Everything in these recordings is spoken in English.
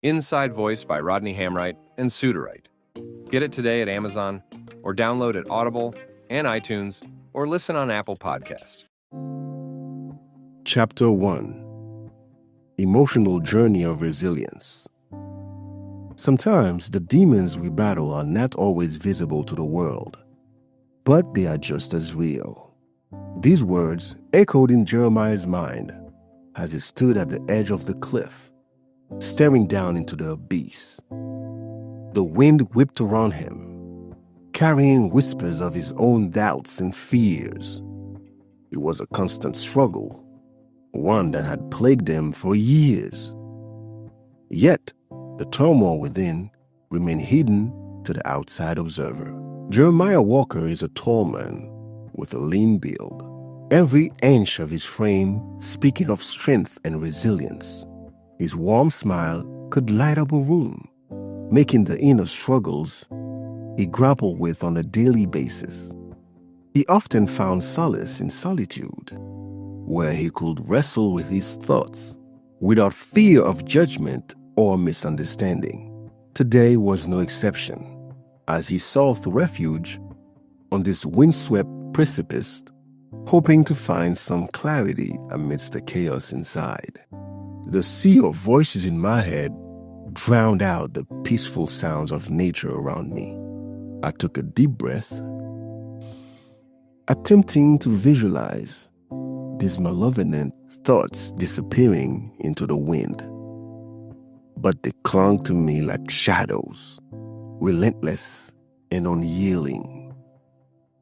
Inside Voice by Rodney Hamright and Suderite. Get it today at Amazon, or download at Audible and iTunes, or listen on Apple Podcast. Chapter 1: Emotional Journey of Resilience. Sometimes the demons we battle are not always visible to the world, but they are just as real. These words echoed in Jeremiah's mind as he stood at the edge of the cliff, staring down into the abyss. The wind whipped around him, carrying whispers of his own doubts and fears. It was a constant struggle, one that had plagued him for years. Yet, the turmoil within remained hidden to the outside observer. Jeremiah Walker is a tall man with a lean build, every inch of his frame speaking of strength and resilience. His warm smile could light up a room, making the inner struggles he grappled with on a daily basis. He often found solace in solitude, where he could wrestle with his thoughts without fear of judgment or misunderstanding. Today was no exception, as he sought refuge on this windswept precipice, hoping to find some clarity amidst the chaos inside. The sea of voices in my head drowned out the peaceful sounds of nature around me. I took a deep breath, attempting to visualize these malevolent thoughts disappearing into the wind. But they clung to me like shadows, relentless and unyielding.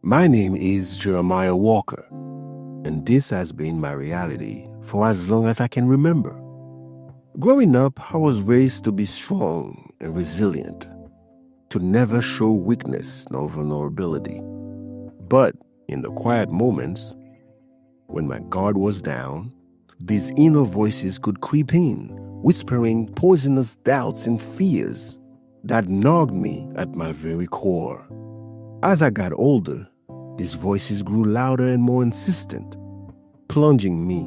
My name is Jeremiah Walker, and this has been my reality for as long as I can remember. Growing up, I was raised to be strong and resilient, to never show weakness nor vulnerability. But in the quiet moments, when my guard was down, these inner voices could creep in, whispering poisonous doubts and fears that gnawed me at my very core. As I got older, these voices grew louder and more insistent, plunging me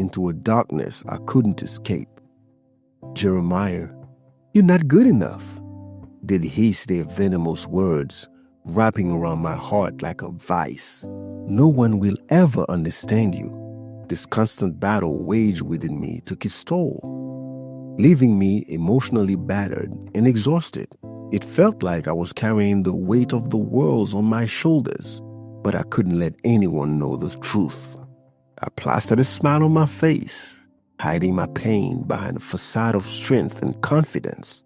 into a darkness I couldn't escape. Jeremiah, you're not good enough, they'd hiss their venomous words, wrapping around my heart like a vice. No one will ever understand you. This constant battle waged within me took its toll, leaving me emotionally battered and exhausted. It felt like I was carrying the weight of the world on my shoulders, but I couldn't let anyone know the truth. I plastered a smile on my face, hiding my pain behind a facade of strength and confidence.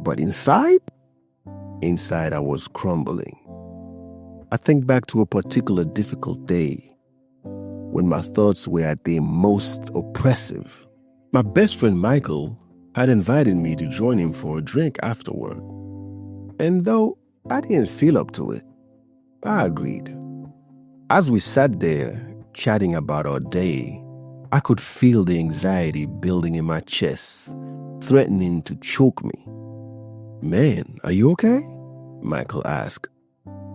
But inside I was crumbling. I think back to a particular difficult day when my thoughts were at their most oppressive. My best friend Michael had invited me to join him for a drink afterward. And though I didn't feel up to it, I agreed. As we sat there chatting about our day, I could feel the anxiety building in my chest, threatening to choke me. "Man, are you okay?" Michael asked.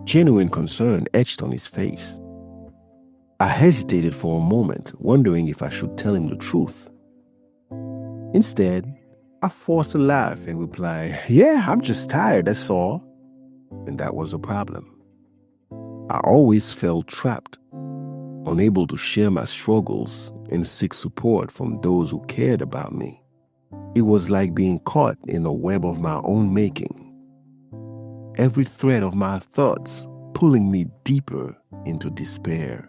Genuine concern etched on his face. I hesitated for a moment, wondering if I should tell him the truth. Instead, I forced a laugh and replied, "Yeah, I'm just tired, that's all." And that was a problem. I always felt trapped, unable to share my struggles and seek support from those who cared about me. It was like being caught in a web of my own making, every thread of my thoughts pulling me deeper into despair.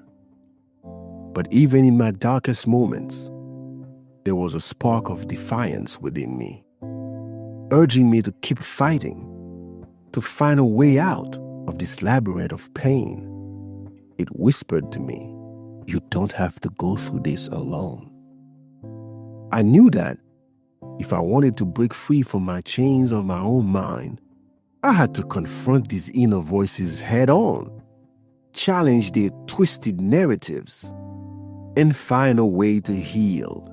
But even in my darkest moments, there was a spark of defiance within me, urging me to keep fighting, to find a way out of this labyrinth of pain. It whispered to me, "You don't have to go through this alone." I knew that if I wanted to break free from my chains of my own mind, I had to confront these inner voices head on, challenge their twisted narratives, and find a way to heal.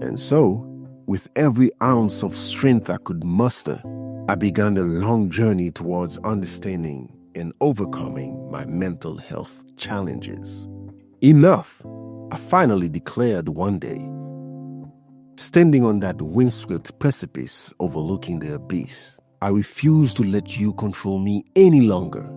And so, with every ounce of strength I could muster, I began a long journey towards understanding and overcoming my mental health challenges. Enough, I finally declared one day. Standing on that windswept precipice overlooking the abyss, I refuse to let you control me any longer.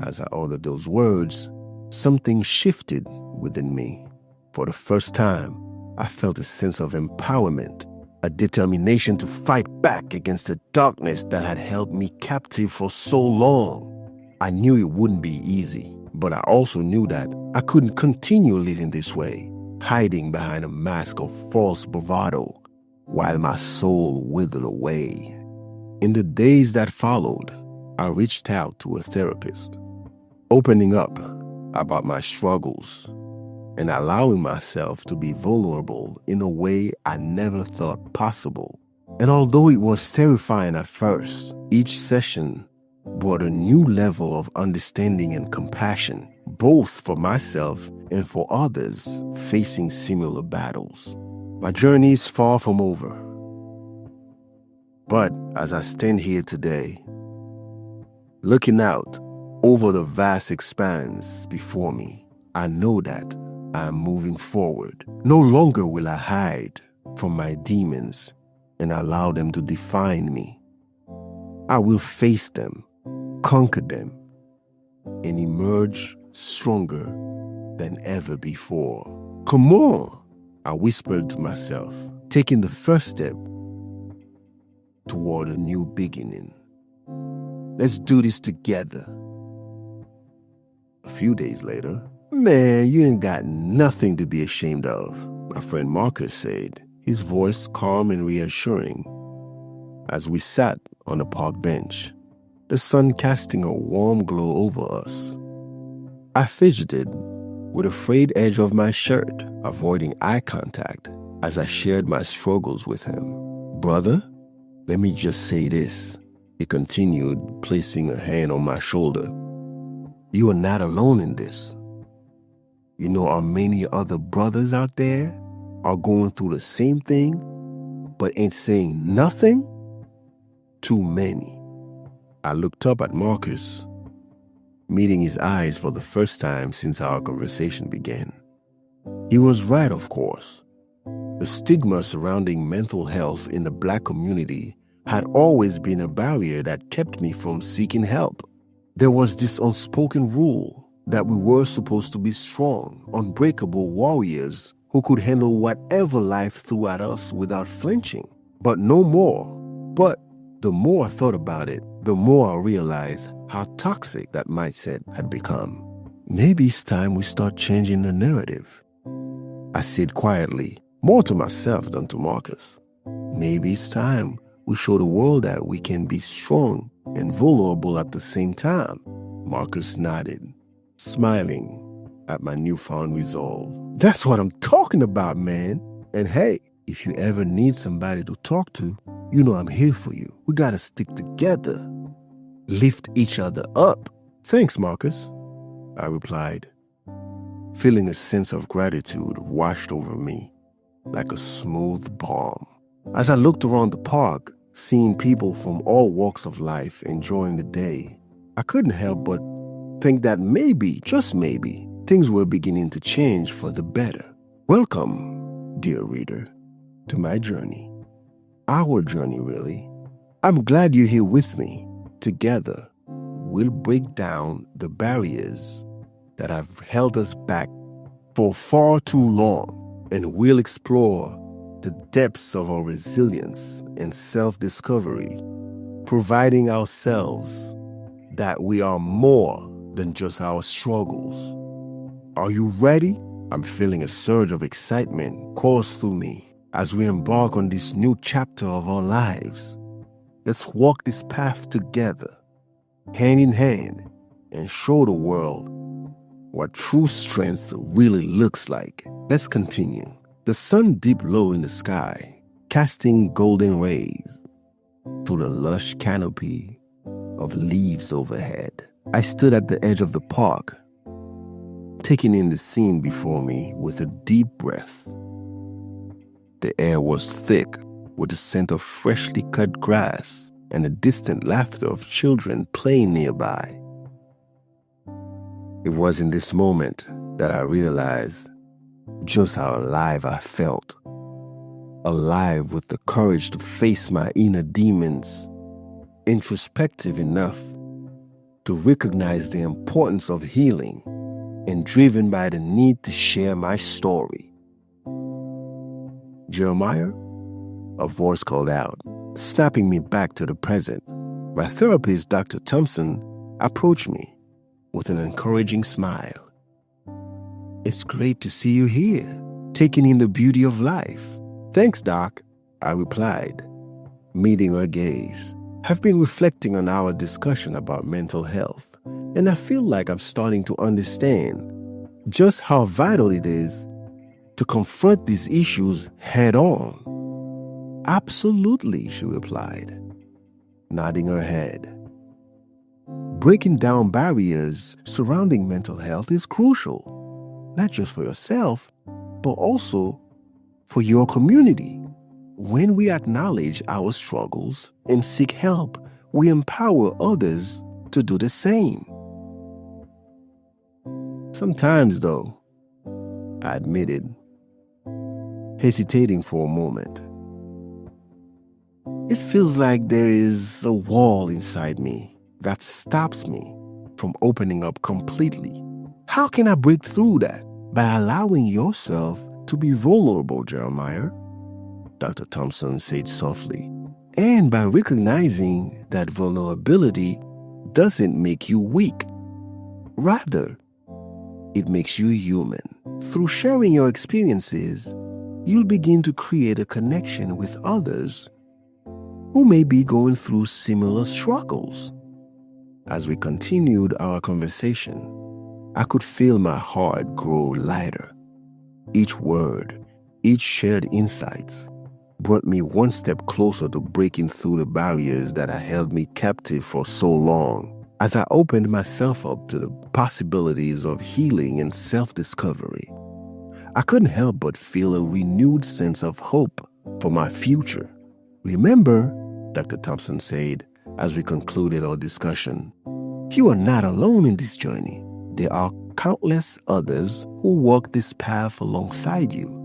As I uttered those words, something shifted within me. For the first time, I felt a sense of empowerment, a determination to fight back against the darkness that had held me captive for so long. I knew it wouldn't be easy, but I also knew that I couldn't continue living this way, hiding behind a mask of false bravado, while my soul withered away. In the days that followed, I reached out to a therapist, opening up about my struggles and allowing myself to be vulnerable in a way I never thought possible. And although it was terrifying at first, each session brought a new level of understanding and compassion, both for myself and for others facing similar battles. My journey is far from over. But as I stand here today, looking out over the vast expanse before me, I know that I am moving forward. No longer will I hide from my demons and allow them to define me. I will face them, conquer them, and emerge stronger than ever before. Come on, I whispered to myself, taking the first step toward a new beginning. Let's do this together. A few days later, man, you ain't got nothing to be ashamed of, my friend Marcus said, his voice calm and reassuring, as we sat on a park bench, the sun casting a warm glow over us. I fidgeted with a frayed edge of my shirt, avoiding eye contact as I shared my struggles with him. Brother, let me just say this, he continued, placing a hand on my shoulder. You are not alone in this. You know how many other brothers out there are going through the same thing, but ain't saying nothing? Too many. I looked up at Marcus, meeting his eyes for the first time since our conversation began. He was right, of course. The stigma surrounding mental health in the Black community had always been a barrier that kept me from seeking help. There was this unspoken rule that we were supposed to be strong, unbreakable warriors who could handle whatever life threw at us without flinching. But no more. But the more I thought about it, the more I realized how toxic that mindset had become. Maybe it's time we start changing the narrative, I said quietly, more to myself than to Marcus. Maybe it's time we show the world that we can be strong and vulnerable at the same time. Marcus nodded, smiling at my newfound resolve. That's what I'm talking about, man. And hey, if you ever need somebody to talk to, you know I'm here for you. We gotta stick together. Lift each other up. Thanks, Marcus, I replied, feeling a sense of gratitude washed over me like a smooth balm. As I looked around the park, seeing people from all walks of life enjoying the day, I couldn't help but think that maybe, just maybe, things were beginning to change for the better. Welcome, dear reader, to my journey. Our journey, really. I'm glad you're here with me. Together, we'll break down the barriers that have held us back for far too long, and we'll explore the depths of our resilience and self-discovery, providing ourselves that we are more than just our struggles. Are you ready? I'm feeling a surge of excitement course through me as we embark on this new chapter of our lives. Let's walk this path together, hand in hand, and show the world what true strength really looks like. Let's continue. The sun dipped low in the sky, casting golden rays through the lush canopy of leaves overhead. I stood at the edge of the park, taking in the scene before me with a deep breath. The air was thick with the scent of freshly cut grass and the distant laughter of children playing nearby. It was in this moment that I realized just how alive I felt. alive with the courage to face my inner demons, introspective enough to recognize the importance of healing, and driven by the need to share my story. Jeremiah, a voice called out, snapping me back to the present. My therapist, Dr. Thompson, approached me with an encouraging smile. It's great to see you here, taking in the beauty of life. Thanks, Doc, I replied, meeting her gaze. I've been reflecting on our discussion about mental health, and I feel like I'm starting to understand just how vital it is to confront these issues head on. Absolutely, she replied, nodding her head. Breaking down barriers surrounding mental health is crucial, not just for yourself, but also for your community. When we acknowledge our struggles and seek help, we empower others to do the same. Sometimes, though, I admitted, hesitating for a moment, it feels like there is a wall inside me that stops me from opening up completely. How can I break through that? By allowing yourself to be vulnerable, Jeremiah, Dr. Thompson said softly, and by recognizing that vulnerability doesn't make you weak. Rather, it makes you human. Through sharing your experiences, you'll begin to create a connection with others who may be going through similar struggles. As we continued our conversation, I could feel my heart grow lighter. Each word, each shared insights brought me one step closer to breaking through the barriers that had held me captive for so long. As I opened myself up to the possibilities of healing and self-discovery, I couldn't help but feel a renewed sense of hope for my future. Remember, Dr. Thompson said as we concluded our discussion, you are not alone in this journey. There are countless others who walk this path alongside you.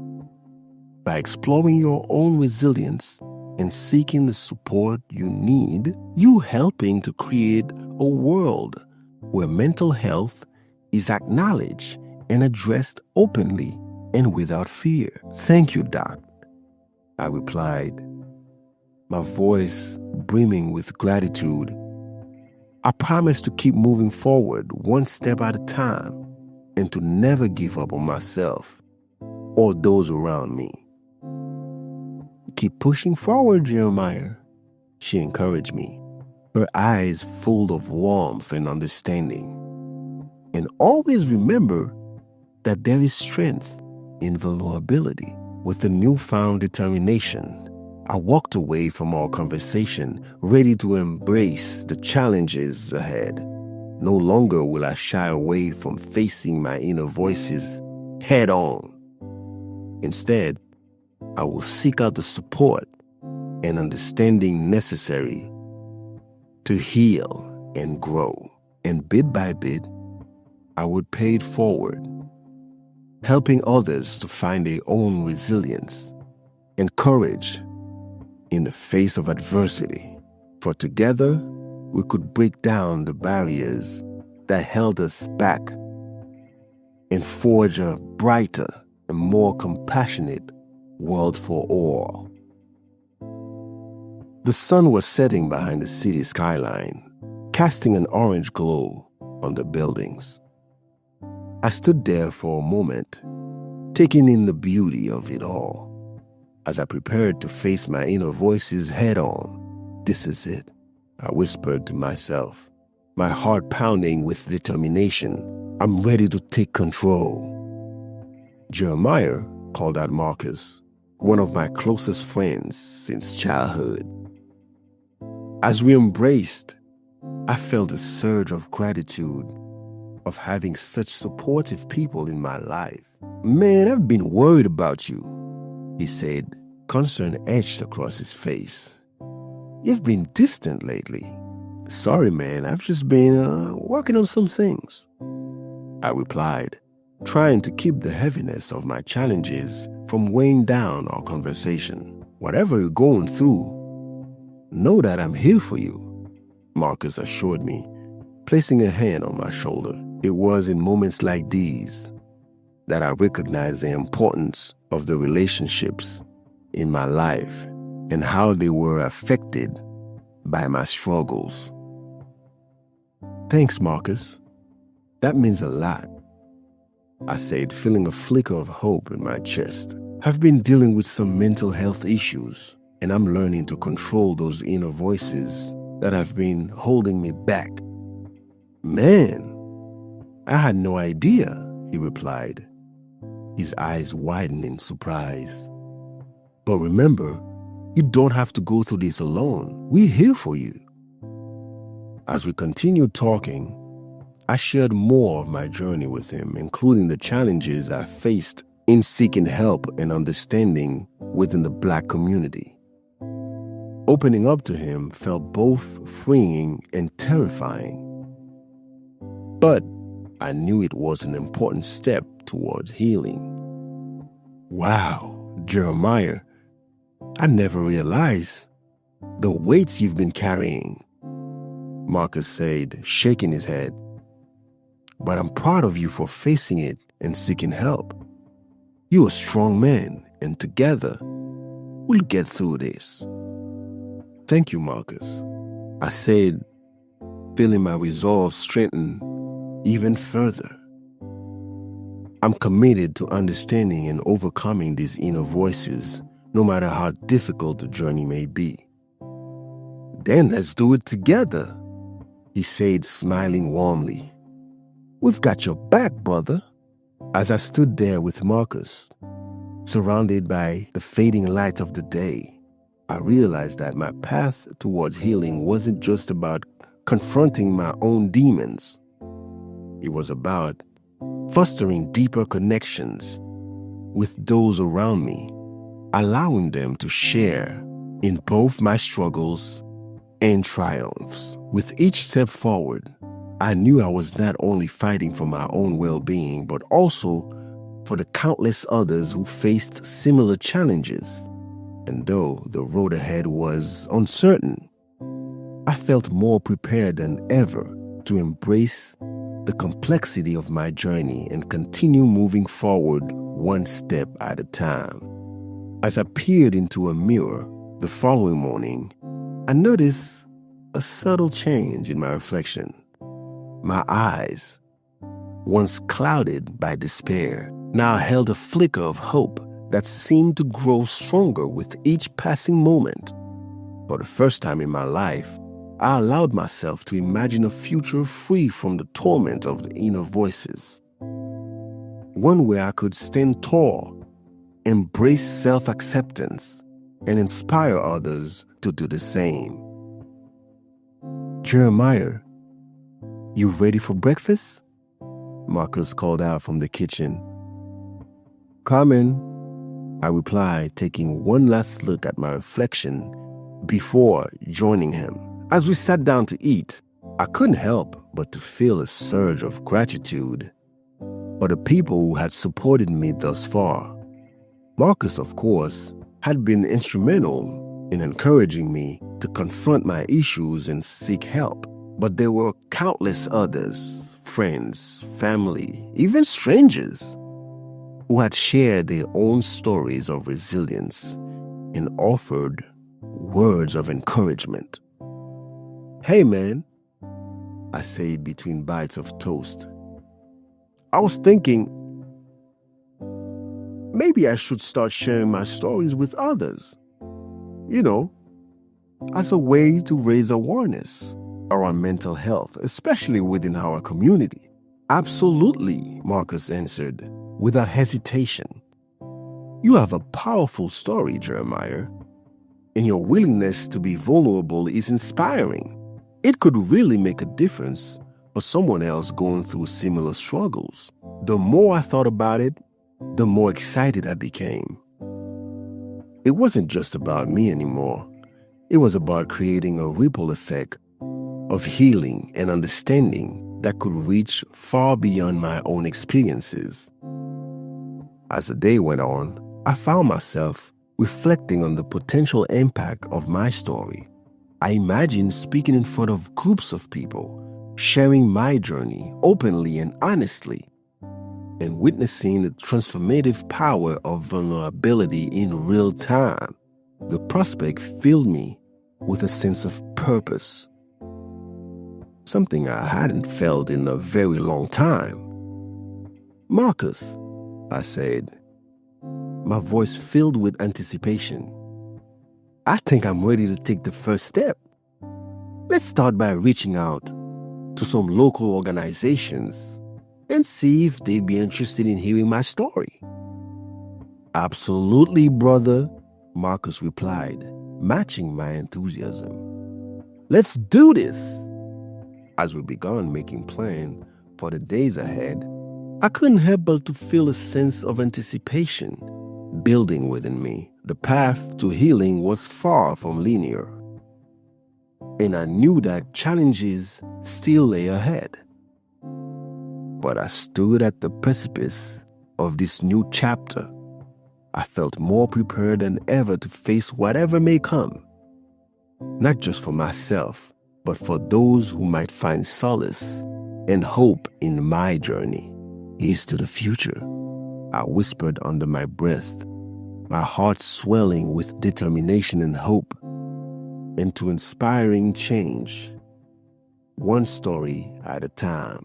By exploring your own resilience and seeking the support you need, you're helping to create a world where mental health is acknowledged and addressed openly and without fear. Thank you, Doc, I replied, my voice brimming with gratitude. I promise to keep moving forward one step at a time and to never give up on myself or those around me. Keep pushing forward, Jeremiah, she encouraged me, her eyes full of warmth and understanding. And always remember that there is strength in vulnerability. With a newfound determination, I walked away from our conversation, ready to embrace the challenges ahead. No longer will I shy away from facing my inner voices head on. Instead, I will seek out the support and understanding necessary to heal and grow. And bit by bit, I would pay it forward, helping others to find their own resilience and courage in the face of adversity. For together, we could break down the barriers that held us back and forge a brighter and more compassionate world for all. The sun was setting behind the city skyline, casting an orange glow on the buildings. I stood there for a moment, taking in the beauty of it all. As I prepared to face my inner voices head on, this is it, I whispered to myself, my heart pounding with determination. I'm ready to take control. Jeremiah called out Marcus, one of my closest friends since childhood. As we embraced, I felt a surge of gratitude of having such supportive people in my life. Man, I've been worried about you, he said, concern etched across his face. You've been distant lately. Sorry, man, I've just been working on some things, I replied, trying to keep the heaviness of my challenges from weighing down our conversation. Whatever you're going through, know that I'm here for you, Marcus assured me, placing a hand on my shoulder. It was in moments like these that I recognized the importance of the relationships in my life and how they were affected by my struggles. Thanks, Marcus. That means a lot, I said, feeling a flicker of hope in my chest. I've been dealing with some mental health issues, and I'm learning to control those inner voices that have been holding me back. Man, I had no idea, he replied, his eyes widened in surprise. But remember, you don't have to go through this alone. We're here for you. As we continued talking, I shared more of my journey with him, including the challenges I faced in seeking help and understanding within the Black community. Opening up to him felt both freeing and terrifying. But I knew it was an important step towards healing. Wow, Jeremiah, I never realized the weights you've been carrying, Marcus said, shaking his head. But I'm proud of you for facing it and seeking help. You're a strong man, and together, we'll get through this. Thank you, Marcus, I said, feeling my resolve strengthen even further. I'm committed to understanding and overcoming these inner voices, no matter how difficult the journey may be. Then let's do it together, he said, smiling warmly. We've got your back, brother. As I stood there with Marcus, surrounded by the fading light of the day, I realized that my path towards healing wasn't just about confronting my own demons. It was about fostering deeper connections with those around me, allowing them to share in both my struggles and triumphs. With each step forward, I knew I was not only fighting for my own well-being, but also for the countless others who faced similar challenges. And though the road ahead was uncertain, I felt more prepared than ever to embrace the complexity of my journey and continue moving forward one step at a time. As I peered into a mirror the following morning, I noticed a subtle change in my reflection. My eyes, once clouded by despair, now held a flicker of hope that seemed to grow stronger with each passing moment. For the first time in my life, I allowed myself to imagine a future free from the torment of the inner voices. One where I could stand tall, embrace self-acceptance, and inspire others to do the same. Jeremiah, you ready for breakfast? Marcus called out from the kitchen. Coming, I replied, taking one last look at my reflection before joining him. As we sat down to eat, I couldn't help but to feel a surge of gratitude for the people who had supported me thus far. Marcus, of course, had been instrumental in encouraging me to confront my issues and seek help. But there were countless others, friends, family, even strangers, who had shared their own stories of resilience and offered words of encouragement. Hey man, I said between bites of toast. I was thinking, maybe I should start sharing my stories with others. You know, as a way to raise awareness around mental health, especially within our community. Absolutely, Marcus answered, without hesitation. You have a powerful story, Jeremiah, and your willingness to be vulnerable is inspiring. It could really make a difference for someone else going through similar struggles. The more I thought about it, the more excited I became. It wasn't just about me anymore. It was about creating a ripple effect of healing and understanding that could reach far beyond my own experiences. As the day went on, I found myself reflecting on the potential impact of my story. I imagined speaking in front of groups of people, sharing my journey openly and honestly, and witnessing the transformative power of vulnerability in real time. The prospect filled me with a sense of purpose, something I hadn't felt in a very long time. "Marcus," I said, my voice filled with anticipation, "I think I'm ready to take the first step. Let's start by reaching out to some local organizations and see if they'd be interested in hearing my story." "Absolutely, brother," Marcus replied, matching my enthusiasm. "Let's do this." As we began making plans for the days ahead, I couldn't help but to feel a sense of anticipation building within me. The path to healing was far from linear, and I knew that challenges still lay ahead. But I stood at the precipice of this new chapter. I felt more prepared than ever to face whatever may come, not just for myself, but for those who might find solace and hope in my journey. "Here's to the future," I whispered under my breath, my heart swelling with determination and hope, into inspiring change, one story at a time.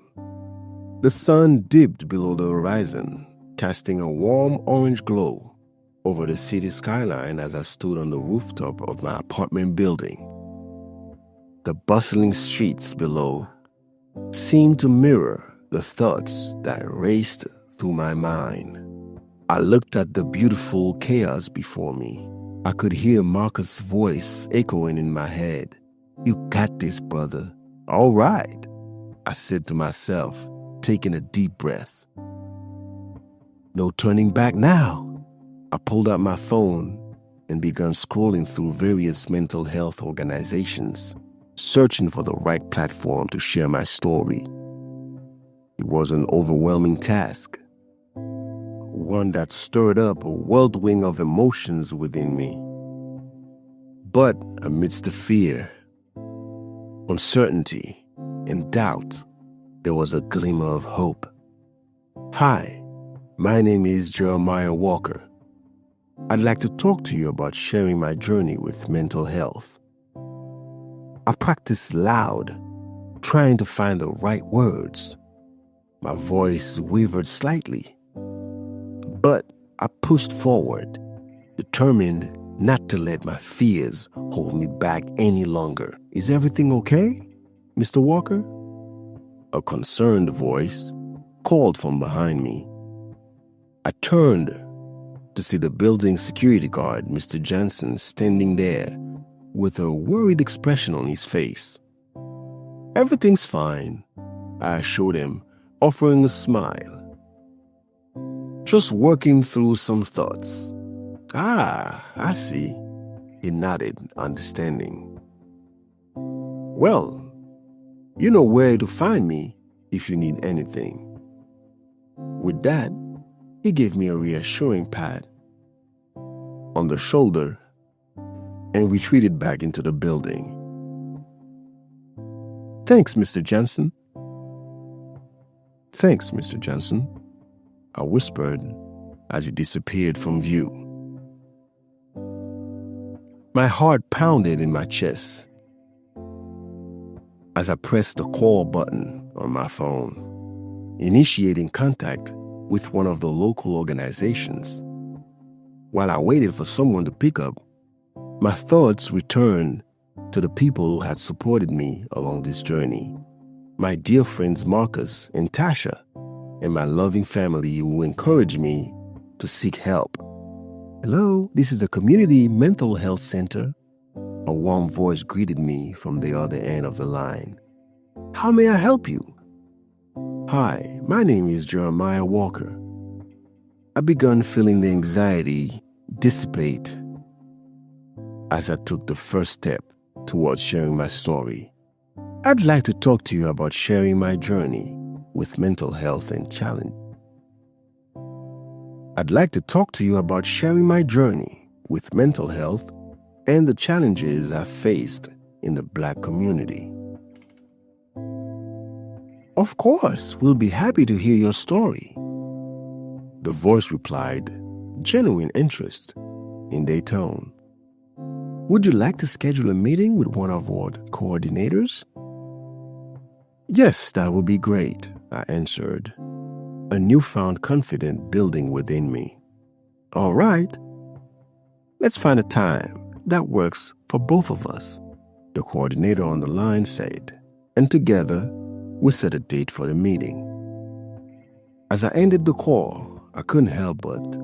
The sun dipped below the horizon, casting a warm orange glow over the city skyline as I stood on the rooftop of my apartment building. The bustling streets below seemed to mirror the thoughts that raced through my mind. I looked at the beautiful chaos before me. I could hear Marcus' voice echoing in my head. "You got this, brother." "All right," I said to myself, taking a deep breath. "No turning back now." I pulled out my phone and began scrolling through various mental health organizations, searching for the right platform to share my story. It was an overwhelming task, one that stirred up a whirlwind of emotions within me. But amidst the fear, uncertainty, and doubt, there was a glimmer of hope. "Hi, my name is Jeremiah Walker. I'd like to talk to you about sharing my journey with mental health." I practiced loud, trying to find the right words. My voice wavered slightly, but I pushed forward, determined not to let my fears hold me back any longer. "Is everything okay, Mr. Walker?" A concerned voice called from behind me. I turned to see the building security guard, Mr. Johnson, standing there with a worried expression on his face. "Everything's fine," I assured him, offering a smile. "Just working through some thoughts." "Ah, I see." He nodded, understanding. "Well, you know where to find me if you need anything." With that, he gave me a reassuring pat on the shoulder and retreated back into the building. "Thanks, Mr. Johnson." "Thanks, Mr. Johnson," I whispered as he disappeared from view. My heart pounded in my chest as I pressed the call button on my phone, initiating contact with one of the local organizations. While I waited for someone to pick up, my thoughts returned to the people who had supported me along this journey. My dear friends Marcus and Tasha, and my loving family who encouraged me to seek help. "Hello, this is the Community Mental Health Center." A warm voice greeted me from the other end of the line. "How may I help you?" "Hi, my name is Jeremiah Walker." I began feeling the anxiety dissipate as I took the first step towards sharing my story. "I'd like to talk to you about sharing my journey with mental health and challenge." I'd like to talk to you about sharing my journey with mental health and the challenges I've faced in the Black community. Of course, we'll be happy to hear your story. The voice replied, genuine interest in their tone. Would you like to schedule a meeting with one of our coordinators? Yes, that would be great, I answered, a newfound confidence building within me. All right, let's find a time that works for both of us, the coordinator on the line said, and together we set a date for the meeting. As I ended the call, I couldn't help but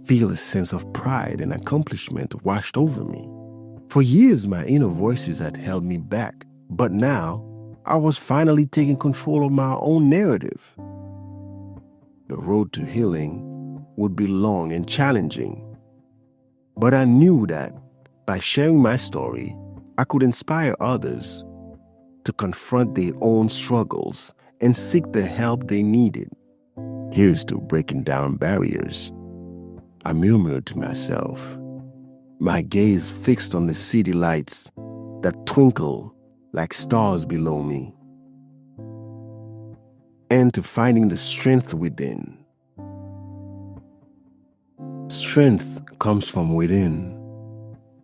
feel a sense of pride and accomplishment washed over me. For years, my inner voices had held me back, but now I was finally taking control of my own narrative. The road to healing would be long and challenging, but I knew that by sharing my story, I could inspire others to confront their own struggles and seek the help they needed. Here's to breaking down barriers, I murmured to myself, my gaze fixed on the city lights that twinkle like stars below me, and to finding the strength within. Strength comes from within,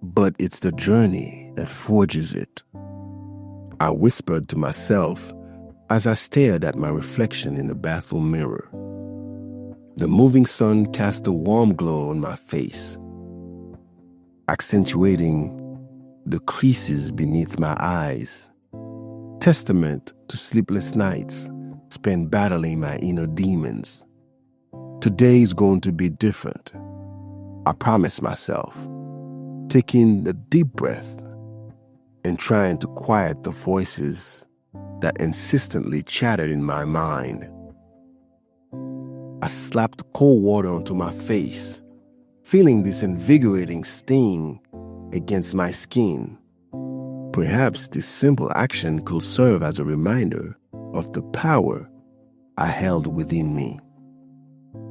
but it's the journey that forges it. I whispered to myself as I stared at my reflection in the bathroom mirror. The moving sun cast a warm glow on my face, accentuating the creases beneath my eyes, testament to sleepless nights spent battling my inner demons. Today's going to be different, I promised myself, taking a deep breath and trying to quiet the voices that insistently chattered in my mind. I slapped cold water onto my face, feeling this invigorating sting against my skin. Perhaps this simple action could serve as a reminder of the power I held within me,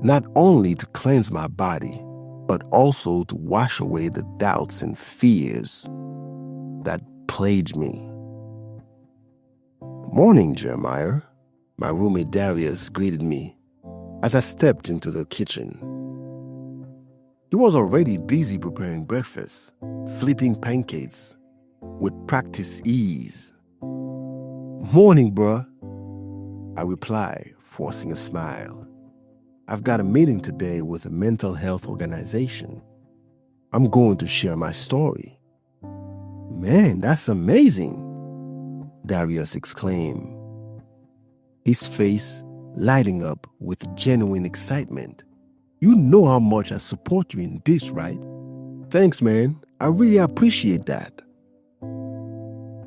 not only to cleanse my body, but also to wash away the doubts and fears that plagued me. Morning, Jeremiah, my roommate Darius greeted me as I stepped into the kitchen. He was already busy preparing breakfast, flipping pancakes with practiced ease. Morning, bruh, I reply, forcing a smile. I've got a meeting today with a mental health organization. I'm going to share my story. Man, that's amazing, Darius exclaimed, his face lighting up with genuine excitement. You know how much I support you in this, right? Thanks, man. I really appreciate that.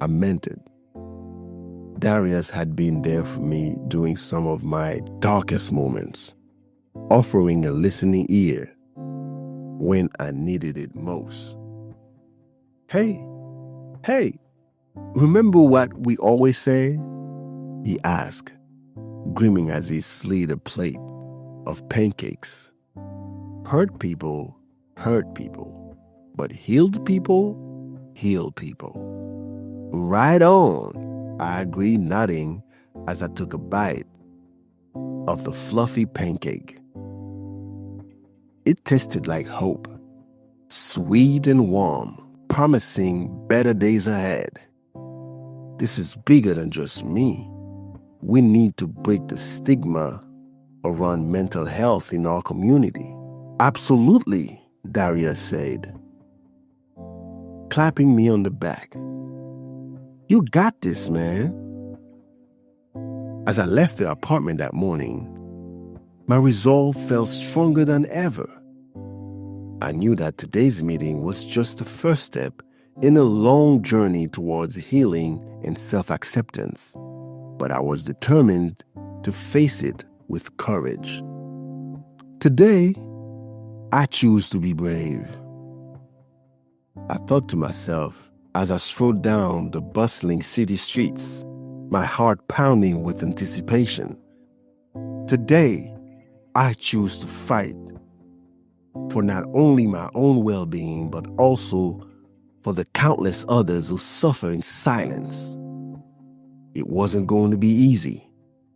I meant it. Darius had been there for me during some of my darkest moments, offering a listening ear when I needed it most. Hey, remember what we always say? He asked, grinning as he slid a plate of pancakes. Hurt people, but healed people, heal people. Right on, I agreed, nodding as I took a bite of the fluffy pancake. It tasted like hope, sweet and warm, promising better days ahead. This is bigger than just me. We need to break the stigma around mental health in our community. Absolutely, Darius said, clapping me on the back. You got this, man. As I left the apartment that morning, my resolve felt stronger than ever. I knew that today's meeting was just the first step in a long journey towards healing and self-acceptance, but I was determined to face it with courage. Today, I choose to be brave. I thought to myself as I strode down the bustling city streets, my heart pounding with anticipation. Today, I choose to fight for not only my own well being, but also for the countless others who suffer in silence. It wasn't going to be easy.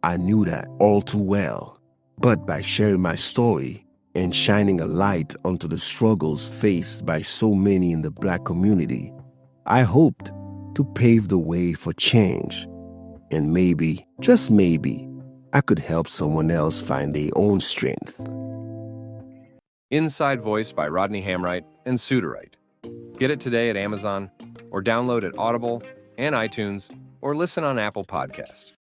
I knew that all too well. But by sharing my story and shining a light onto the struggles faced by so many in the Black community, I hoped to pave the way for change. And maybe, just maybe, I could help someone else find their own strength. Inside Voice by Rodney Hamright and Suderite. Get it today at Amazon, or download at Audible and iTunes, or listen on Apple Podcast.